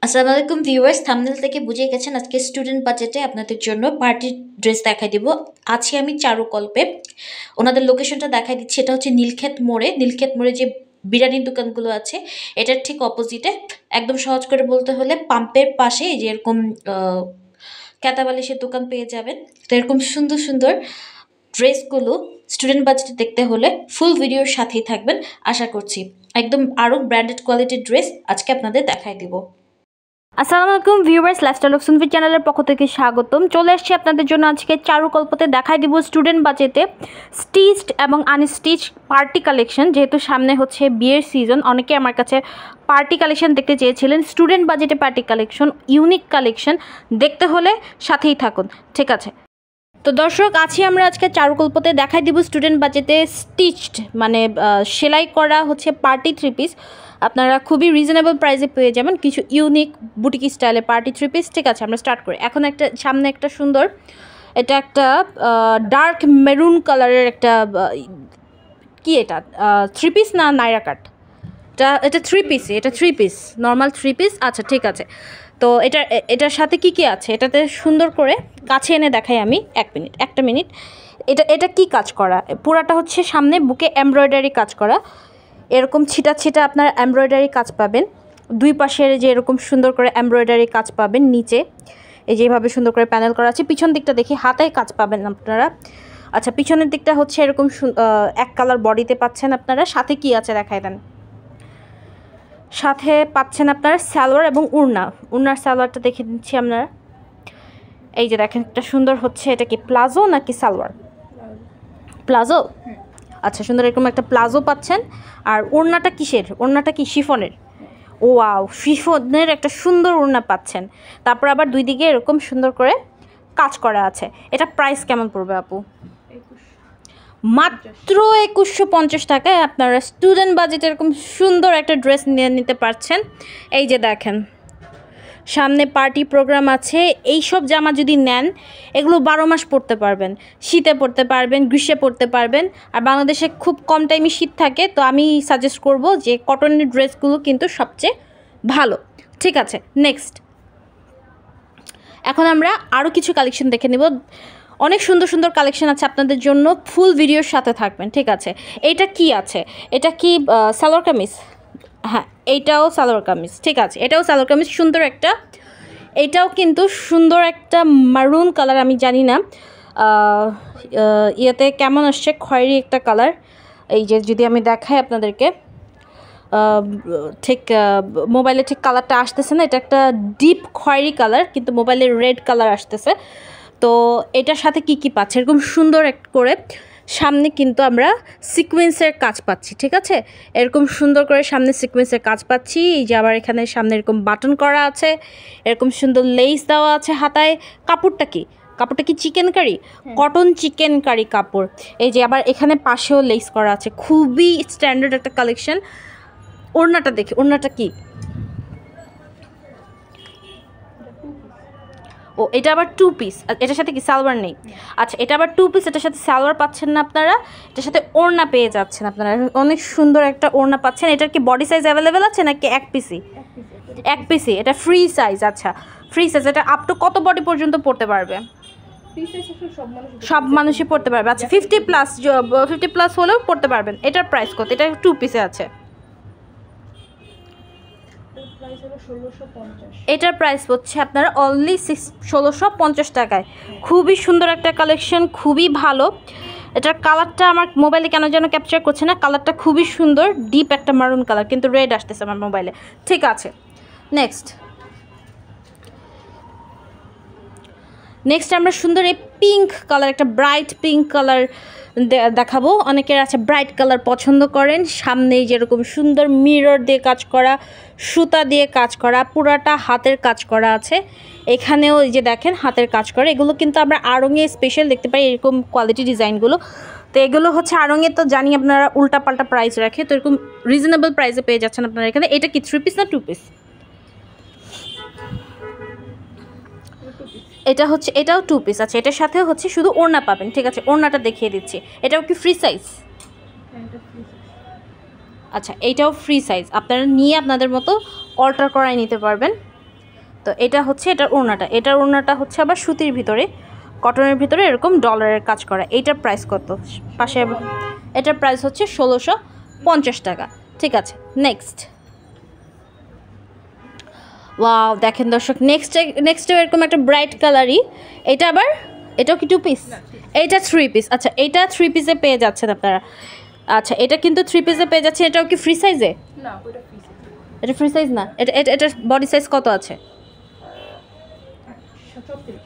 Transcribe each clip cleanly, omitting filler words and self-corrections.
আসসালামু আলাইকুম viewers, thumbnail থেকে বুঝে গেছেন আজকে স্টুডেন্ট বাজেটে আপনাদের জন্য পার্টি ড্রেস দেখাই দিব। আজকে আমি চারুকল্পে ওনাদের লোকেশনটা দেখাই দিচ্ছি। এটা হচ্ছে নীলক্ষেত মোড়ে যে বিরিয়ানির দোকানগুলো আছে এটার ঠিক অপোজিটে। একদম সহজ করে বলতে হলে পাম্পের পাশে যে এরকম ক্যাতাবালিশের দোকান পেয়ে যাবেন। তো এরকম সুন্দর সুন্দর ড্রেসগুলো স্টুডেন্ট বাজেটে দেখতে হলে ফুল ভিডিওর সাথেই থাকবেন। আশা করছি একদম আরও ব্র্যান্ডেড কোয়ালিটির ড্রেস আজকে আপনাদের দেখাই দিব। আসসালামু আলাইকুম ভিউয়ার্স, লাইফস্টাইল অফ সুনভি চ্যানেলের পক্ষ থেকে স্বাগতম। চলে আসছি আপনাদের জন্য আজকে চারুকল্পতে দেখাই দিব স্টুডেন্ট বাজেটে স্টিচড এবং আনস্টিচ পার্টি কালেকশন। যেহেতু সামনে হচ্ছে বিয়ের সিজন, অনেকে আমার কাছে পার্টি কালেকশন দেখতে চেয়েছিলেন। স্টুডেন্ট বাজেটে পার্টি কালেকশন, ইউনিক কালেকশন দেখতে হলে সাথেই থাকুন। ঠিক আছে, তো দর্শক আছি আমরা আজকে চারুকল্পতে দেখাই দিব স্টুডেন্ট বাজেটে স্টিচড মানে সেলাই করা হচ্ছে পার্টি থ্রি পিস। আপনারা খুবই রিজনেবল প্রাইসে পেয়ে যাবেন কিছু ইউনিক বুটিক স্টাইলে পার্টি থ্রি পিস। ঠিক আছে, আমরা স্টার্ট করি। এখন সামনে একটা সুন্দর, এটা একটা ডার্ক মেরুন কালারের একটা কি এটা থ্রি পিস না নাইরা কাট? এটা three piece normal three piece. আচ্ছা ঠিক আছে, তো এটার সাথে কি আছে এটাতে সুন্দর করে কাছে এনে দেখাই আমি। একটা মিনিট। এটা কি কাজ করা? পুরাটা হচ্ছে সামনে বুকে এমব্রয়ডারি কাজ করা, এরকম ছিটা ছিটা আপনার এমব্রয়ডারি কাজ পাবেন। দুই পাশের যে এরকম সুন্দর করে এমব্রয়ডারি কাজ পাবেন নিচে, এই যেভাবে সুন্দর করে প্যানেল করা আছে। পিছন দিকটা দেখি হাতায় কাজ পাবেন আপনারা। আচ্ছা, পিছনের দিকটা হচ্ছে এরকম এক কালার বডিতে পাচ্ছেন আপনারা। সাথে কি আছে দেখায় দেন। সাথে পাচ্ছেন আপনারা সালোয়ার এবং উড়নার সালোয়ারটা দেখে দিচ্ছি আপনারা। এই যে দেখেন, একটা সুন্দর হচ্ছে, এটা কি প্লাজো নাকি সালোয়ার? প্লাজো। আচ্ছা, সুন্দর এরকম একটা প্লাজো পাচ্ছেন। আর ওড়নাটা কিসের? ওড়নাটা কি শিফনের? ও ওয়াও, শিফনের একটা সুন্দর ওড়না পাচ্ছেন। তারপর আবার দুই দিকে এরকম সুন্দর করে কাজ করা আছে। এটা প্রাইস কেমন পড়বে আপু? মাত্র 2150 টাকায় আপনারা স্টুডেন্ট বাজেটে এরকম সুন্দর একটা ড্রেস নিয়ে নিতে পারছেন। এই যে দেখেন, সামনে পার্টি প্রোগ্রাম আছে। এই সব জামা যদি নেন, এগুলো 12 মাস পরতে পারবেন। শীতে পরতে পারবেন, গ্রীষ্মে পরতে পারবেন। আর বাংলাদেশে খুব কম টাইমে শীত থাকে, তো আমি সাজেস্ট করব যে কটনের ড্রেসগুলো কিন্তু সবচেয়ে ভালো। ঠিক আছে, নেক্সট এখন আমরা আরও কিছু কালেকশন দেখে নেব। অনেক সুন্দর সুন্দর কালেকশন আছে আপনাদের জন্য, ফুল ভিডিওর সাথে থাকবেন। ঠিক আছে, এইটা কি আছে? এটা কি সালোয়ার কামিজ? হ্যাঁ, এইটাও সালোয়ার কামিজ। ঠিক আছে, এটাও সালোয়ার কামিজ, সুন্দর একটা। এটাও কিন্তু সুন্দর একটা মারুন কালার, আমি জানি না ইয়েতে কেমন আসছে, খয়েরি একটা কালার। এই যে যদি আমি দেখাই আপনাদেরকে, ঠিক মোবাইলে ঠিক কালারটা আসতেছে না। এটা একটা ডিপ খয়েরি কালার, কিন্তু মোবাইলে রেড কালার আসতেছে। তো এটার সাথে কি পাচ্ছে এরকম সুন্দর এক করে সামনে কিন্তু আমরা সিকোয়েন্সের কাজ পাচ্ছি। ঠিক আছে, এরকম সুন্দর করে সামনে সিকোয়েন্সের কাজ পাচ্ছি। এই যে আবার এখানে সামনে এরকম বাটন করা আছে, এরকম সুন্দর লেস দেওয়া আছে হাতায়। কাপড়টা কি chikankari? Cotton chikankari কাপড়। এই যে আবার এখানে পাশেও লেস করা আছে, খুবই স্ট্যান্ডার্ড একটা কালেকশন। ওড়নাটা দেখি, ওড়নাটা কি? ও, এটা আবার টু পিস। এটার সাথে কি সালোয়ার নেই? আচ্ছা, এটা আবার টু পিস, এটার সাথে সালোয়ার পাচ্ছেন না আপনারা, এটার সাথে ওড়না পেয়ে যাচ্ছেন আপনারা। অনেক সুন্দর একটা ওড়না পাচ্ছেন। এটার কি বডি সাইজ অ্যাভেলেবেল আছে নাকি এক পিসি? এটা ফ্রি সাইজ। আচ্ছা, ফ্রি সাইজ। এটা আপ টু কত বডি পর্যন্ত পড়তে পারবে? সব মানুষই পড়তে পারবে। আচ্ছা, 50 প্লাস হলেও পড়তে পারবেন। এটার প্রাইস কত? এটা টু পিসে আছে। এটার প্রাইস হচ্ছে আপনারা অনলি 1650 টাকায়। খুবই সুন্দর একটা কালেকশন, খুবই ভালো। এটার কালারটা আমার মোবাইলে কেন যেন ক্যাপচার করছে না। কালারটা খুবই সুন্দর, ডিপ একটা মারুন কালার, কিন্তু রেড আসতেছে আমার মোবাইলে। ঠিক আছে, নেক্সট আমরা সুন্দর এই পিঙ্ক কালার, একটা ব্রাইট পিঙ্ক কালার দেখাবো। অনেকের আছে ব্রাইট কালার পছন্দ করেন। সামনে যেরকম সুন্দর মিরর দিয়ে কাজ করা, সুতা দিয়ে কাজ করা, পুরাটা হাতের কাজ করা আছে। এখানেও এই যে দেখেন হাতের কাজ করে। এগুলো কিন্তু আমরা আড়ঙে স্পেশাল দেখতে পাই, এরকম কোয়ালিটি ডিজাইনগুলো। তো এগুলো হচ্ছে আড়ঙে, তো জানি আপনারা উল্টাপাল্টা প্রাইস রাখে, তো এরকম রিজনেবল প্রাইসে পেয়ে যাচ্ছেন আপনারা এখানে। এটা কি থ্রি পিস না টু পিস? এটা হচ্ছে, এটাও টু পিস আছে। এটার সাথে হচ্ছে শুধু ওড়না পাবেন। ঠিক আছে, ওড়নাটা দেখিয়ে দিচ্ছি। এটাও কি ফ্রি সাইজ? আচ্ছা, এইটাও ফ্রি সাইজ। আপনারা নিয়ে আপনাদের মতো অল্টার করাই নিতে পারবেন। তো এটা হচ্ছে এটার ওড়নাটা হচ্ছে আবার সুতির ভিতরে, কটনের ভিতরে এরকম ডলারের কাজ করা। এইটার প্রাইস কত? পাশে এটার প্রাইস হচ্ছে 1650 টাকা। ঠিক আছে, নেক্সট। ওয়াও, দেখেন দর্শক, নেক্সটে এরকম একটা ব্রাইট কালারই। এটাও কি 2 পিস? এইটা 3 পিস। আচ্ছা, এইটা 3 পিসে পেয়ে যাচ্ছেন আপনারা। আচ্ছা, এটা কিন্তু 3 পিসে পেয়ে যাচ্ছে। এটাও কি ফ্রি সাইজে? না, ওটা ফ্রি সাইজ। এটা ফ্রি সাইজ না। এটার বডি সাইজ কত আছে? 36।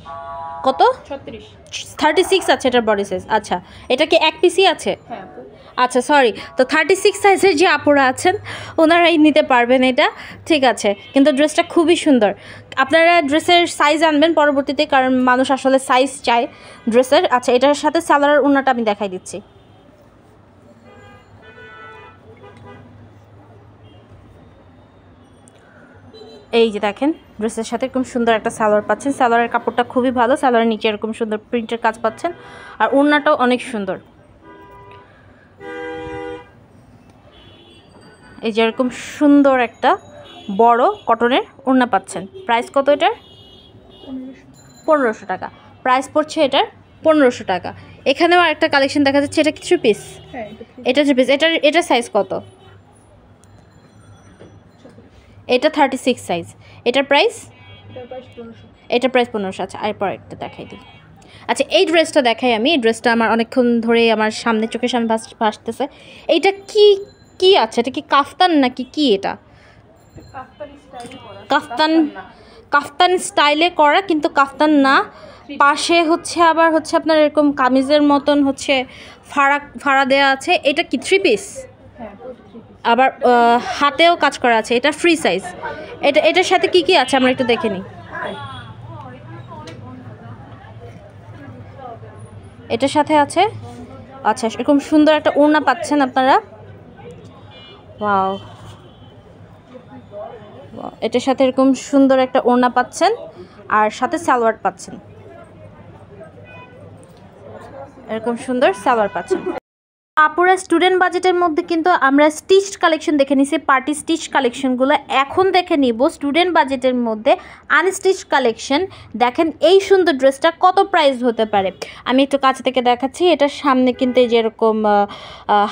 কত? 36। 36 আছে এটার বডি সাইজ। আচ্ছা, এটা কি এক পিসই আছে? হ্যাঁ আপু। আচ্ছা, সরি। তো 36 সাইজের যে আপুরা আছেন ওনারাই নিতে পারবেন এটা। ঠিক আছে, কিন্তু ড্রেসটা খুবই সুন্দর। আপনারা ড্রেসের সাইজ আনবেন পরবর্তীতে, কারণ মানুষ আসলে সাইজ চায় ড্রেসের। আচ্ছা, এটার সাথে সালোয়ার ওড়নাটা আমি দেখাই দিচ্ছি। এই যে দেখেন, ড্রেসের সাথে এরকম সুন্দর একটা সালোয়ার পাচ্ছেন। সালোয়ারের কাপড়টা খুবই ভালো, সালোয়ারের নিচে এরকম সুন্দর প্রিন্টের কাজ পাচ্ছেন, আর ওড়নাটাও অনেক সুন্দর। এই যে এরকম সুন্দর একটা বড় কটনের ওড়না পাচ্ছেন। প্রাইস কত এটার? 1500 টাকা প্রাইস পড়ছে এটার, 1500 টাকা। এখানেও আরেকটা কালেকশন দেখা যাচ্ছে। এটা কি 3 পিস? হ্যাঁ, এটা 3 পিস। এটার সাইজ কত? এটা 36 সাইজ। এটার প্রাইস? এটার প্রাইস 1500। আচ্ছা, এরপর একটা দেখাই দিই। আচ্ছা, এই ড্রেসটা দেখাই আমি। এই ড্রেসটা আমার অনেকক্ষণ ধরে আমার চোখের সামনে ভাসতেছে। এইটা কি আছে? এটা কি কাফতান নাকি কি? এটা কাফতান স্টাইলে করা, কিন্তু কাফতান না। পাশে আবার আপনার এরকম কামিজের মতন ফাড়া দেওয়া আছে। এটা কি 3 পিস? আবার হাতেও কাজ করা আছে। এটা ফ্রি সাইজ। এটার সাথে কি আছে আমরা একটু দেখে নিই। এটার সাথে আছে, আচ্ছা, এরকম সুন্দর একটা ওড়না পাচ্ছেন আপনারা। ওয়াও, এটার সাথে এরকম সুন্দর একটা ওড়না পাচ্ছেন, আর সাথে সালোয়ার পাচ্ছেন। এরকম সুন্দর সালোয়ার পাচ্ছেন। আপুরা, স্টুডেন্ট বাজেটের মধ্যে কিন্তু আমরা স্টিচড কালেকশন দেখে নিছি, পার্টি স্টিচ কালেকশনগুলো। এখন দেখে নিব স্টুডেন্ট বাজেটের মধ্যে আনস্টিচ কালেকশন। দেখেন এই সুন্দর ড্রেসটা কত প্রাইস হতে পারে। আমি একটু কাছ থেকে দেখাচ্ছি। এটার সামনে কিন্তু এই যেরকম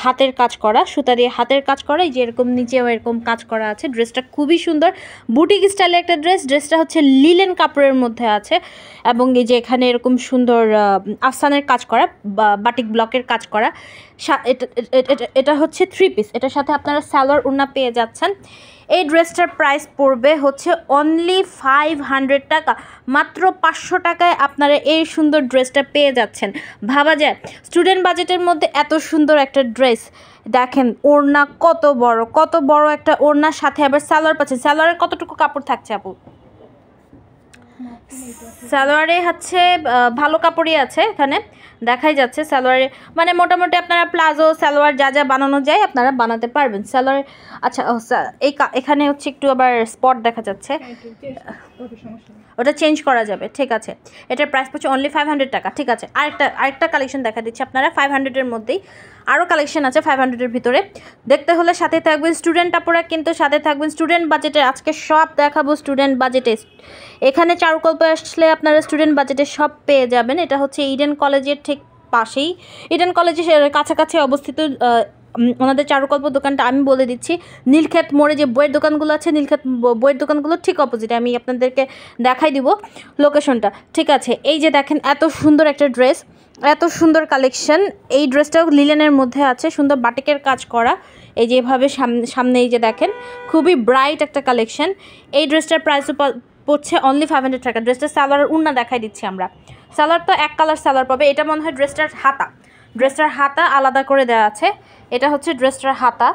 হাতের কাজ করা, সুতা দিয়ে হাতের কাজ করা, এই যে এরকম নিচেও এরকম কাজ করা আছে। ড্রেসটা খুবই সুন্দর, বুটিক স্টাইলের একটা ড্রেস। ড্রেসটা হচ্ছে লিলেন কাপড়ের মধ্যে আছে, এবং এই যে এখানে এরকম সুন্দর আফসানের কাজ করা, বাটিক ব্লকের কাজ করা। এটা হচ্ছে 3 পিস। এটার সাথে আপনারা সালোয়ার ওড়না পেয়ে যাচ্ছেন। এই ড্রেসটার প্রাইস পড়বে হচ্ছে অনলি 500 টাকা। মাত্র 500 টাকায় আপনারা এই সুন্দর ড্রেসটা পেয়ে যাচ্ছেন। ভাবা যায় স্টুডেন্ট বাজেটের মধ্যে এত সুন্দর একটা ড্রেস। দেখেন ওড়না কত বড় একটা ওড়নার সাথে আবার সালোয়ার পাচ্ছেন। সালোয়ারের কতটুকু কাপড় থাকছে আপু? সালোয়ারে ভালো কাপড়ই আছে, এখানে দেখাই যাচ্ছে। সালোয়ারে মানে মোটামুটি আপনারা প্লাজো সালোয়ার যা বানানো যায় আপনারা বানাতে পারবেন সালোয়ারে। আচ্ছা, এখানে একটু আবার স্পট দেখা যাচ্ছে, ওটা চেঞ্জ করা যাবে। ঠিক আছে, এটার প্রাইস পড়ছে অনলি 500 টাকা। ঠিক আছে, আরেকটা কালেকশন দেখা দিচ্ছি আপনারা 500-এর মধ্যেই। আরও কালেকশন আছে 500-এর ভিতরে। দেখতে হলে সাথে থাকবেন স্টুডেন্ট আপুরা, কিন্তু সাথে থাকবেন স্টুডেন্ট বাজেটে। আজকে সব দেখাবো স্টুডেন্ট বাজেটে। এখানে চারুকল্পে আসলে আপনারা স্টুডেন্ট বাজেটে সব পেয়ে যাবেন। এটা হচ্ছে ইডেন কলেজের ঠিক পাশেই, ইডেন কলেজের কাছাকাছি অবস্থিত ওনাদের চারুকল্প দোকানটা। আমি বলে দিচ্ছি, নীলক্ষেত মোড়ে যে বইয়ের দোকানগুলো আছে, নীলক্ষেত বইয়ের দোকানগুলো ঠিক অপোজিটে। আমি আপনাদেরকে দেখাই দিব লোকেশনটা। ঠিক আছে, এই যে দেখেন এত সুন্দর একটা ড্রেস, এত সুন্দর কালেকশন। এই ড্রেসটাও লিলেনের মধ্যে আছে, সুন্দর বাটিকের কাজ করা। এই যেভাবে সামনে এই যে দেখেন, খুবই ব্রাইট একটা কালেকশন। এই ড্রেসটার প্রাইস পড়ছে অনলি 500 টাকা। ড্রেসটার সালোয়ার ওড়না দেখাই দিচ্ছি আমরা। সালোয়ার তো এক কালার সালোয়ার পাবে। এটা মনে হয় ড্রেসটার হাতা আলাদা করে দেওয়া আছে। এটা হচ্ছে ড্রেসটার হাতা,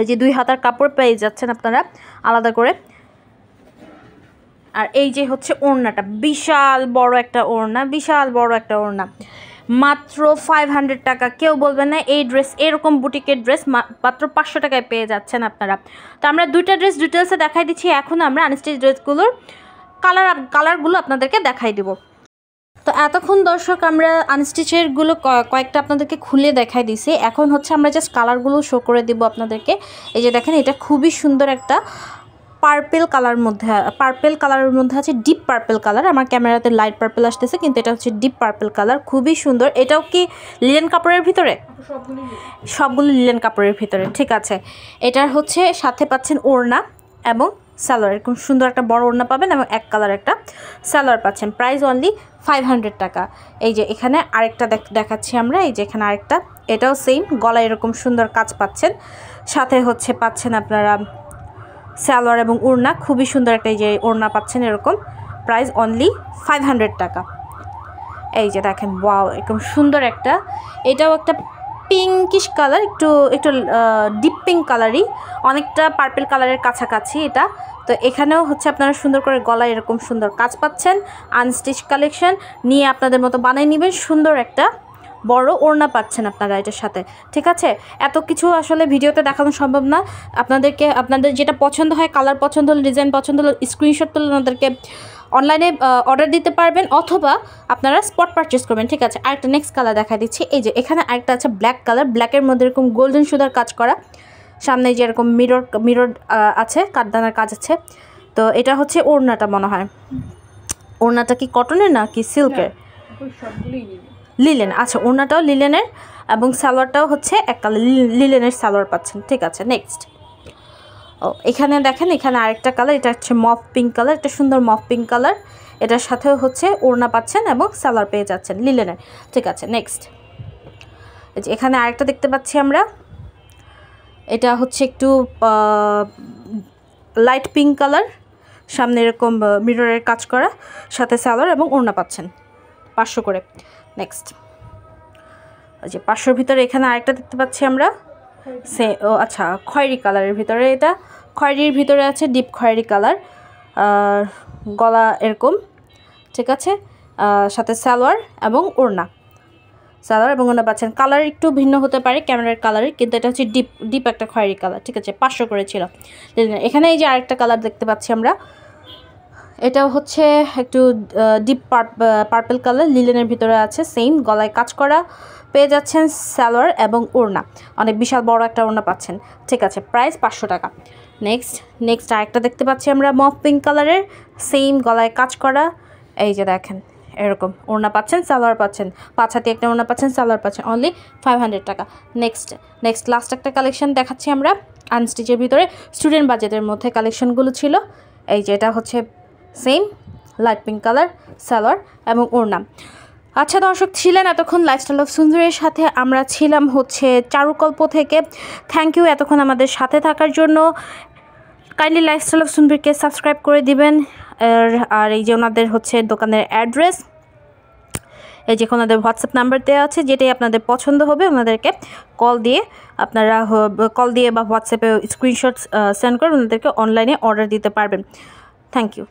এই যে 2 হাতার কাপড় পেয়ে যাচ্ছেন আপনারা আলাদা করে। আর এই যে হচ্ছে ওড়নাটা, বিশাল বড় একটা ওড়না। মাত্র 500 টাকা। কেউ বলবেন না এই ড্রেস, এরকম বুটিকের ড্রেস মাত্র 500 টাকায় পেয়ে যাচ্ছেন আপনারা। তো আমরা 2টা ড্রেস ডিটেলসে দেখাই দিচ্ছি। এখন আমরা আনস্টিচ ড্রেসগুলোর কালারগুলো আপনাদেরকে দেখাই দিব। তো এতক্ষণ দর্শক আমরা আনস্টিচেরগুলো কয়েকটা আপনাদেরকে খুলে দেখাই দিছি। এখন হচ্ছে আমরা জাস্ট কালারগুলো শো করে দিব আপনাদেরকে। এই যে দেখেন, এটা খুবই সুন্দর একটা পার্পেল কালারের মধ্যে আছে ডিপ পার্পেল কালার। আমার ক্যামেরাতে লাইট পার্পেল আসতেছে, কিন্তু এটা হচ্ছে ডিপ পার্পেল কালার, খুবই সুন্দর। এটাও কি লিলেন কাপড়ের ভিতরে? সবগুলো লিলেন কাপড়ের ভিতরে, ঠিক আছে। এটার হচ্ছে সাথে পাচ্ছেন ওড়না এবং সালোয়ার, এরকম সুন্দর একটা বড় ওড়না পাবেন এবং এক কালার একটা সালোয়ার পাচ্ছেন। প্রাইস অনলি 500 টাকা। এই যে এখানে আরেকটা দেখাচ্ছি আমরা, এই যে এখানে আরেকটা, এটাও সেম, গলায় এরকম সুন্দর কাজ পাচ্ছেন, সাথে হচ্ছে পাচ্ছেন আপনারা সালোয়ার এবং ওড়না, খুবই সুন্দর একটা এই যে ওড়না পাচ্ছেন এরকম। প্রাইস অনলি 500 টাকা। এই যে দেখেন, ওয়াও, এরকম সুন্দর একটা, এটাও একটা পিঙ্কিশ কালার, একটু ডিপ পিঙ্ক কালারই, অনেকটা পার্পেল কালারের কাছাকাছি এটা। তো এখানেও হচ্ছে আপনারা সুন্দর করে গলায় এরকম সুন্দর কাজ পাচ্ছেন, আনস্টিচ কালেকশন নিয়ে আপনাদের মতো বানিয়ে নেবেন, সুন্দর একটা বড় ওড়না পাচ্ছেন আপনারা এটার সাথে, ঠিক আছে। এত কিছু আসলে ভিডিওতে দেখানো সম্ভব না। আপনাদের যেটা পছন্দ হয়, কালার পছন্দ হলে, ডিজাইন পছন্দ হলে স্ক্রিনশট তুলে ওনাদেরকে অনলাইনে অর্ডার দিতে পারবেন, অথবা আপনারা স্পট পারচেস করবেন, ঠিক আছে। আরেকটা নেক্সট কালার দেখা দিচ্ছি। এই যে এখানে আরেকটা আছে ব্ল্যাক কালার, ব্ল্যাকের মধ্যে এরকম গোল্ডেন সুতার কাজ করা, সামনে যে এরকম মিরর আছে, কাঠদানার কাজ আছে। তো এটা হচ্ছে ওড়নাটা, মনে হয় ওড়নাটা কি কটনের না কি সিল্কের? লিলেন, আচ্ছা, ওড়নাটাও লিলেনের এবং সালোয়ারটাও হচ্ছে এক কালার লিলেনের সালোয়ার পাচ্ছেন, ঠিক আছে। নেক্সট, এখানে দেখেন, এখানে আরেকটা কালার, এটা হচ্ছে মফ পিঙ্ক কালার, এটা সুন্দর মফ পিঙ্ক কালার, এটার সাথেও হচ্ছে ওড়না পাচ্ছেন এবং সালোয়ার পেয়ে যাচ্ছেন লিলেনের, ঠিক আছে। নেক্সট, এই যে এখানে আরেকটা দেখতে পাচ্ছি আমরা, এটা হচ্ছে একটু লাইট পিঙ্ক কালার, সামনে এরকম মিররের কাজ করা, সাথে সালোয়ার এবং ওড়না পাচ্ছেন 500 করে। নেক্সট, ওই যে 500-র ভিতরে এখানে আরেকটা দেখতে পাচ্ছি আমরা, আচ্ছা, খয়েরি কালারের ভিতরে, এটা খয়েরির ভিতরে আছে, ডিপ খয়েরি কালার, গলা এরকম, ঠিক আছে, সাথে সালোয়ার এবং ওড়না পাচ্ছেন। কালার একটু ভিন্ন হতে পারে ক্যামেরার কালারের, কিন্তু এটা হচ্ছে ডিপ একটা খয়েরি কালার, ঠিক আছে। 500 করে ছিল। এখানে এই যে আরেকটা কালার দেখতে পাচ্ছি আমরা, এটাও হচ্ছে একটু ডিপ পার্পেল কালার, লিলেনের ভিতরে আছে, সেম, গলায় কাজ করা পেয়ে যাচ্ছেন, সালোয়ার এবং ওড়না, অনেক বিশাল বড় একটা ওড়না পাচ্ছেন, ঠিক আছে। প্রাইস 500 টাকা। নেক্সট আরেকটা দেখতে পাচ্ছি আমরা, মফ পিঙ্ক কালারের, সেম, গলায় কাজ করা, এই যে দেখেন এরকম ওড়না পাচ্ছেন, সালোয়ার পাচ্ছেন, 5 হাতে একটা ওড়না পাচ্ছেন, সালোয়ার পাচ্ছেন, অনলি 500 টাকা। নেক্সট লাস্ট একটা কালেকশন দেখাচ্ছি আমরা, আনস্টিচের ভিতরে স্টুডেন্ট বাজেটের মধ্যে কালেকশনগুলো ছিল। এই যে এটা হচ্ছে same light pink colour, salwar এবং ওড়না। আচ্ছা দর্শক, ছিলেন এতক্ষণ লাইফস্টাইল অফ সুন্দরের সাথে, আমরা ছিলাম হচ্ছে চারুকল্প থেকে। থ্যাংক ইউ এতক্ষণ আমাদের সাথে থাকার জন্য। কাইন্ডলি লাইফস্টাইল অফ সুন্দরকে সাবস্ক্রাইব করে দিবেন। আর এই যে ওনাদের হচ্ছে দোকানের অ্যাড্রেস, এই যে ওনাদের হোয়াটসঅ্যাপ নাম্বার দেওয়া আছে, যেটাই আপনাদের পছন্দ হবে ওনাদেরকে কল দিয়ে বা হোয়াটসঅ্যাপে স্ক্রিনশট সেন্ড করে ওনাদেরকে অনলাইনে অর্ডার দিতে পারবেন। Thank you.